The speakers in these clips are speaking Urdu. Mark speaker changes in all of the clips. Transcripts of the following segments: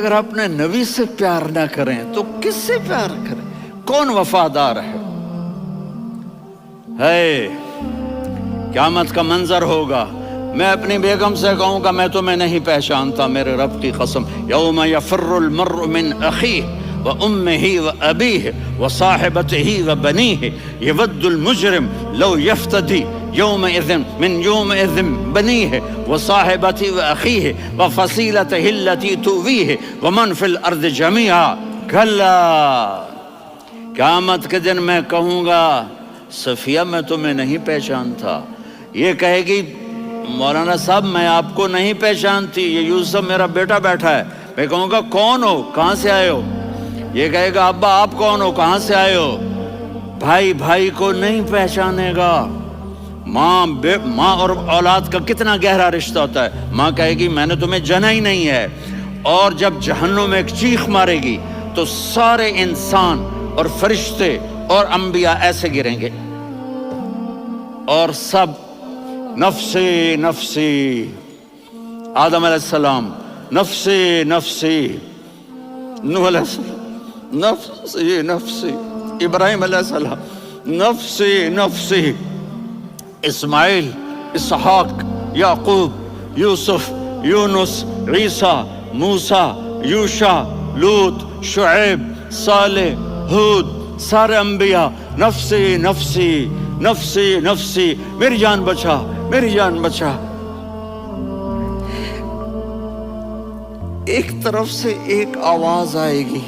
Speaker 1: اگر اپنے نبی سے پیار نہ کریں تو کس سے پیار کریں؟ کون وفادار ہے؟ قیامت کا منظر ہوگا، میں اپنی بیگم سے کہوں گا میں تمہیں نہیں پہچانتا، میرے رب کی قسم، یوم یفر المرء من اخیہ وامہ وابیہ وصاحبتہ وبنیہ یود المجرم لو یفتدی یومئذ من یومئذ بنیہ وصاحبتہ واخیہ وفصیلتہ التی تؤویہ ومن فی الارض جمیعا کلا، قیامت کے دن میں کہوں گا صفیہ میں تمہیں نہیں پہچانتا، یہ کہے گی مولانا صاحب میں آپ کو نہیں پہچانتی، یہ یوسف میرا بیٹا بیٹھا ہے، میں کہوں گا کون ہو، کہاں سے آئے ہو؟ یہ کہے گا ابا آپ کون ہو، کہاں سے آئے ہو؟ بھائی بھائی کو نہیں پہچانے گا۔ ماں اور اولاد کا کتنا گہرا رشتہ ہوتا ہے، ماں کہے گی میں نے تمہیں جنا ہی نہیں ہے، اور جب جہنم میں ایک چیخ مارے گی تو سارے انسان اور فرشتے اور انبیاء ایسے گریں گے اور سب نفسی نفسی، آدم علیہ السلام نفسی نفسی، نوح علیہ السلام نفسی نفسی، ابراہیم علیہ السلام نفسی نفسی، اسماعیل، اسحاق، یعقوب، یوسف، یونس، عیسیٰ، موسیٰ، یوشع، لوط، شعیب، صالح، ہود، سارے انبیاء نفسی نفسی نفسی نفسی، میری جان بچا میری جان بچا۔ ایک طرف سے ایک آواز آئے گی،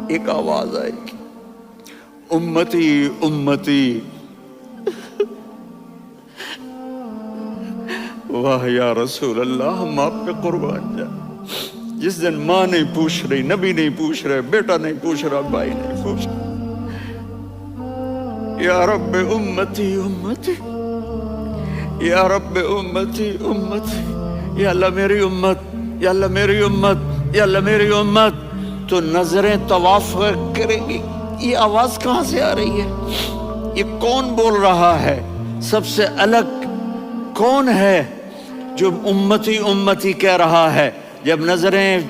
Speaker 1: ایک آواز آئے گی، امتی امتی، واہ یا رسول اللہ ہم آپ پہ قربان جائیں۔ جس دن ماں نہیں پوچھ رہی، نبی نہیں پوچھ رہے، بیٹا نہیں پوچھ رہا، بھائی نہیں پوچھ رہا، یا رب امتی امتی، یا رب امتی امتی، یا اللہ میری امت، یا اللہ میری امت، یا اللہ میری امت، تو نظریں طواف کرے گی، یہ آواز کہاں سے آ رہی ہے؟ یہ کون بول رہا ہے؟ سب سے الگ کون ہے جو امتی امتی کہہ رہا ہے؟ جب نظریں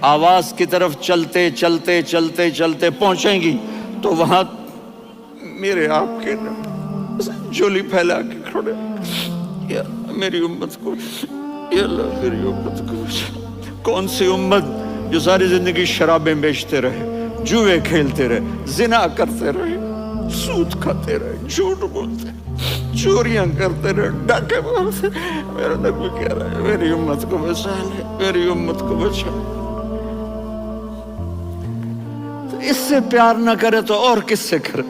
Speaker 1: آواز کی طرف چلتے چلتے چلتے چلتے پہنچیں گی تو وہاں میرے آپ کے جھولی پھیلا کے کھڑے، یا میری امت کو، یا اللہ میری امت کو بچا۔ کون سی امت جو ساری زندگی شرابیں بیچتے رہے، جوئے کھیلتے رہے، زنا کرتے رہے، سود کھاتے رہے، جھوٹ بولتے، چوریاں کرتے رہے، ڈاکے مارتے، میرا نبی کہہ رہا ہے میری امت کو بچا لے، میری امت کو بچا۔ تو اس سے پیار نہ کرے تو اور کس سے کرے؟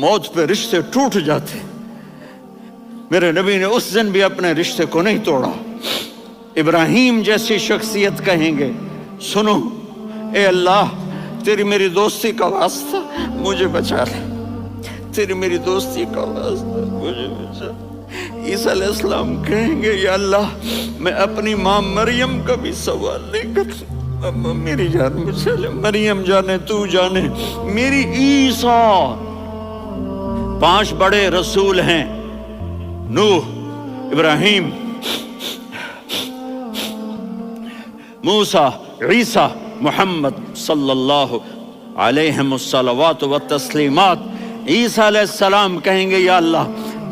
Speaker 1: موت پہ رشتے ٹوٹ جاتے، میرے نبی نے اس دن بھی اپنے رشتے کو نہیں توڑا۔ ابراہیم جیسی شخصیت کہیں گے سنو اے اللہ تیری میری دوستی کا واسطہ مجھے بچا لے، تیری میری دوستی کا واسطہ مجھے بچا۔ عیسیٰ علیہ السلام کہیں گے یا اللہ میں اپنی ماں مریم کا بھی سوال نہیں کرتا، میری جان بچا لے، مریم جانے تو جانے میری عیسیٰ۔ 5 بڑے رسول ہیں، نوح، ابراہیم، موسیٰ، عیسیٰ، محمد صلی اللہ علیہ الصلوات والتسلیمات۔ عیسیٰ علیہ السلام کہیں گے یا اللہ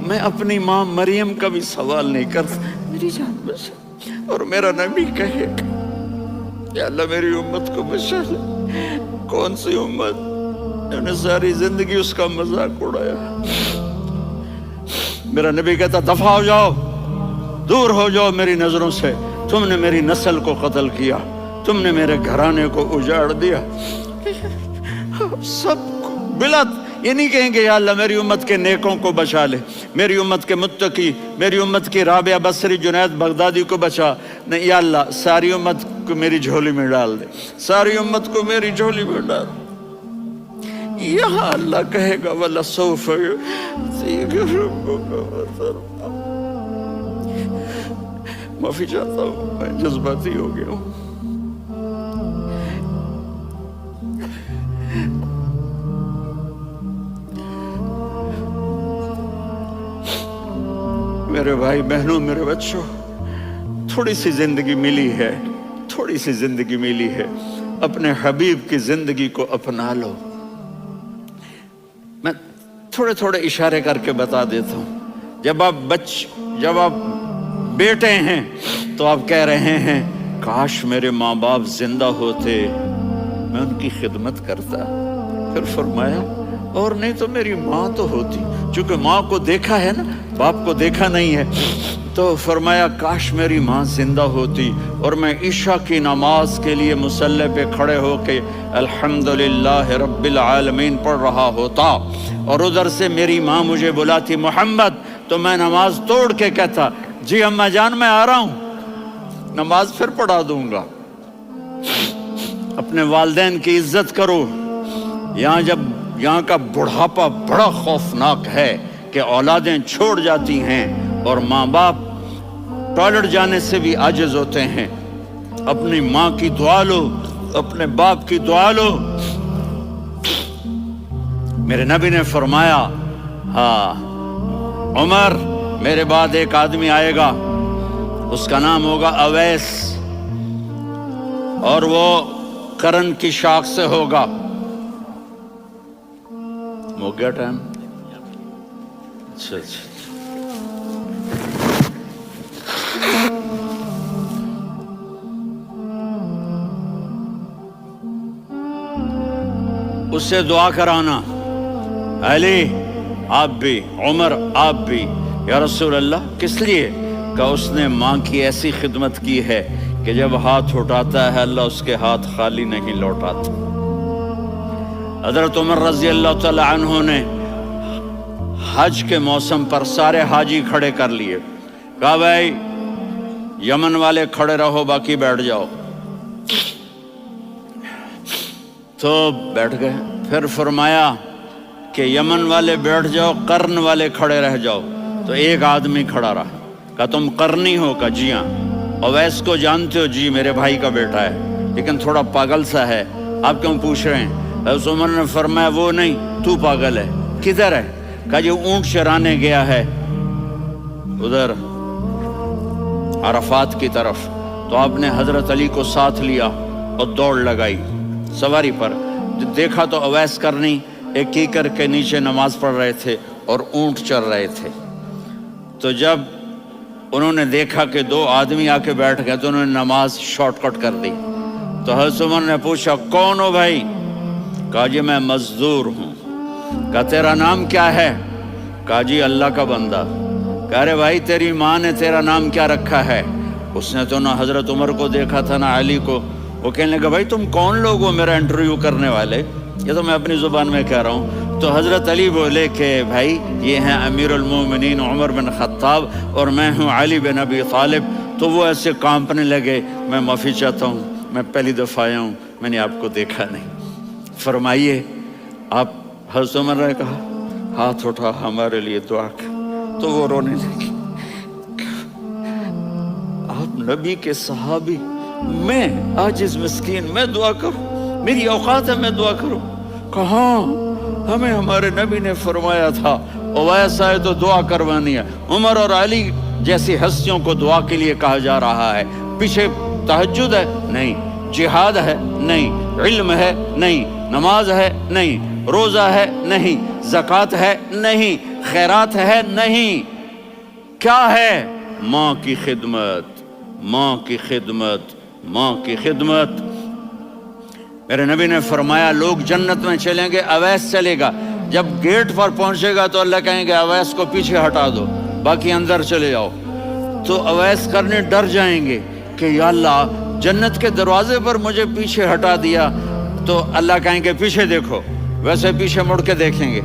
Speaker 1: میں اپنی ماں مریم کا بھی سوال نہیں کرتا، میری جان بچا۔ اور میرا نبی کہے یا اللہ میری امت کو بچا لے۔ کون سی امت جنہوں نے ساری زندگی اس کا مذاق اڑایا؟ میرا نبی کہتا دفع ہو جاؤ، دور ہو جاؤ میری نظروں سے، تم نے میری نسل کو قتل کیا، تم نے میرے گھرانے کو اجاڑ دیا۔ سب کو بلت یہ نہیں کہیں گے یا اللہ میری امت کے نیکوں کو بچا لے، میری امت کے متقی، میری امت کی رابعہ بصری، جنید بغدادی کو بچا، نہیں یا اللہ ساری امت کو میری جھولی میں ڈال دے، ساری امت کو میری جھولی میں ڈال دے۔ یہاں اللہ کہے گا وَلَسَوْفَ يُعْطِيكَ رَبُّكَ فَتَرْضَىٰ۔ معافی چاہتا ہوں میں جذباتی ہو گیا ہوں۔ میرے بھائی بہنوں، میرے بچوں، تھوڑی سی زندگی ملی ہے، تھوڑی سی زندگی ملی ہے، اپنے حبیب کی زندگی کو اپنا لو۔ میں تھوڑے تھوڑے اشارے کر کے بتا دیتا ہوں۔ جب آپ بیٹے ہیں تو آپ کہہ رہے ہیں کاش میرے ماں باپ زندہ ہوتے، میں ان کی خدمت کرتا۔ پھر فرمایا اور نہیں تو میری ماں تو ہوتی، چونکہ ماں کو دیکھا ہے نا، باپ کو دیکھا نہیں ہے، تو فرمایا کاش میری ماں زندہ ہوتی اور میں عشاء کی نماز کے لیے مصلی پہ کھڑے ہو کے الحمدللہ رب العالمین پڑھ رہا ہوتا، اور ادھر سے میری ماں مجھے بلاتی محمد، تو میں نماز توڑ کے کہتا جی اماں جان میں آ رہا ہوں، نماز پھر پڑھا دوں گا۔ اپنے والدین کی عزت کرو۔ یہاں کا بڑھاپا بڑا خوفناک ہے کہ اولادیں چھوڑ جاتی ہیں اور ماں باپ ٹوائلٹ جانے سے بھی عاجز ہوتے ہیں۔ اپنی ماں کی دعا لو، اپنے باپ کی دعا لو۔ میرے نبی نے فرمایا ہاں عمر میرے بعد ایک آدمی آئے گا، اس کا نام ہوگا اویس، اور وہ قرن کی شاخ سے ہوگا۔ ہو گیا ٹائم؟ اچھا اس سے دعا کرانا، علی آپ بھی، عمر آپ بھی۔ یا رسول اللہ کس لیے؟ کہ اس نے ماں کی ایسی خدمت کی ہے کہ جب ہاتھ اٹھاتا ہے اللہ اس کے ہاتھ خالی نہیں لوٹاتا۔ حضرت عمر رضی اللہ تعالی عنہ نے حج کے موسم پر سارے حاجی کھڑے کر لیے، کہا بھائی یمن والے کھڑے رہو باقی بیٹھ جاؤ، تو بیٹھ گئے۔ پھر فرمایا کہ یمن والے بیٹھ جاؤ، قرن والے کھڑے رہ جاؤ، تو ایک آدمی کھڑا رہا۔ کہا تم قرنی ہو؟ کہا جی ہاں۔ اویس کو جانتے ہو؟ جی میرے بھائی کا بیٹا ہے لیکن تھوڑا پاگل سا ہے، آپ کیوں پوچھ رہے ہیں؟ حضرت عمر نے فرمایا وہ نہیں، تو پاگل ہے۔ کدھر ہے؟ کہا جی اونٹ چرانے گیا ہے ادھر عرفات کی طرف۔ تو آپ نے حضرت علی کو ساتھ لیا اور دوڑ لگائی سواری پر۔ دیکھا تو اویس کرنی ایک کیکر کے نیچے نماز پڑھ رہے تھے اور اونٹ چر رہے تھے۔ تو جب انہوں نے دیکھا کہ دو آدمی آ کے بیٹھ گئے تو انہوں نے نماز شارٹ کٹ کر دی۔ تو حضرت عمر نے پوچھا کون ہو بھائی؟ کہا جی میں مزدور ہوں۔ کہا تیرا نام کیا ہے؟ کہا جی اللہ کا بندہ۔ کہا رے بھائی تیری ماں نے تیرا نام کیا رکھا ہے؟ اس نے تو نہ حضرت عمر کو دیکھا تھا نہ علی کو۔ وہ کہنے لگا بھائی تم کون لوگ ہو میرا انٹرویو کرنے والے؟ یہ تو میں اپنی زبان میں کہہ رہا ہوں۔ تو حضرت علی بولے کہ بھائی یہ ہیں امیر المومنین عمر بن خطاب اور میں ہوں علی بن ابی طالب۔ تو وہ ایسے کانپنے لگے، میں معافی چاہتا ہوں، میں پہلی دفعہ آیا ہوں، میں نے آپ کو دیکھا نہیں۔ فرمائیے آپ، حضرت عمر نے کہا ہاتھ اٹھا ہمارے لیے دعا کر، تو وہ رونے لگی۔ آپ نبی کے صحابی، میں عاجز مسکین میں دعا کروں؟ میری اوقات ہے میں دعا کروں؟ کہاں، ہمیں ہمارے نبی نے فرمایا تھا اویس آئے تو دعا کروانی ہے۔ عمر اور علی جیسی ہستیوں کو دعا کے لیے کہا جا رہا ہے۔ پیچھے تہجد ہے؟ نہیں۔ جہاد ہے؟ نہیں۔ علم ہے؟ نہیں۔ نماز ہے؟ نہیں۔ روزہ ہے؟ نہیں۔ زکوٰۃ ہے؟ نہیں۔ خیرات ہے؟ نہیں۔ کیا ہے؟ ماں کی خدمت، ماں کی خدمت، ماں کی خدمت۔ میرے نبی نے فرمایا لوگ جنت میں چلیں گے، اویس چلے گا، جب گیٹ پر پہنچے گا تو اللہ کہیں گے اویس کو پیچھے ہٹا دو، باقی اندر چلے جاؤ۔ تو اویس کرنے ڈر جائیں گے کہ یا اللہ جنت کے دروازے پر مجھے پیچھے ہٹا دیا، تو اللہ کہیں گے پیچھے دیکھو، ویسے پیچھے مڑ کے دیکھیں گے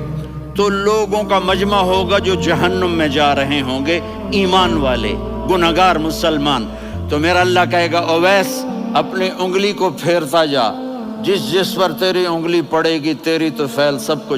Speaker 1: تو لوگوں کا مجمع ہوگا جو جہنم میں جا رہے ہوں گے، ایمان والے، گنہگار مسلمان۔ تو میرا اللہ کہے گا اویس اپنی انگلی کو پھیرتا جا، جس پر تیری انگلی پڑے گی تیری تو فعل سب کو